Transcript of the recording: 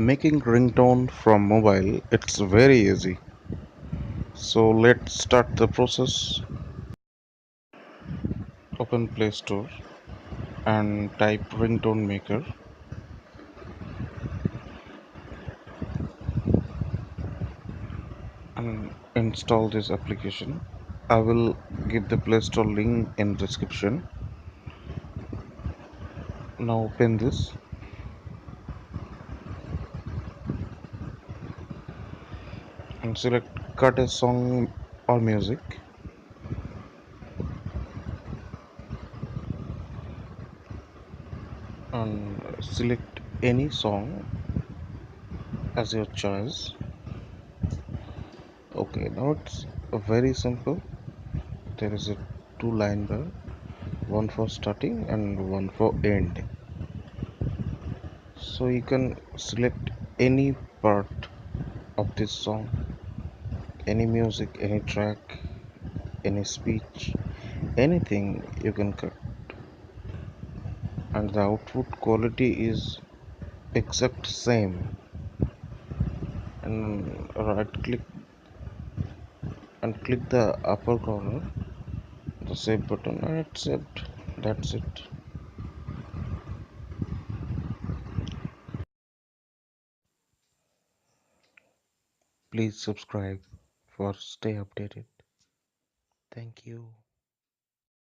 Making ringtone from mobile, it's very easy. So let's start the process. Open Play Store and type ringtone maker and install this application. I will give the Play Store link in description. Now open this and select cut a song or music and select any song as your choice. Okay, now it's very simple. There is a two line bar, one for starting and one for end. So you can select any part of this song, any music, any track, any speech, anything you can cut, and the output quality is exact same. And right click and click the upper corner, the save button, and it's saved. That's it. Please subscribe for stay updated. Thank you.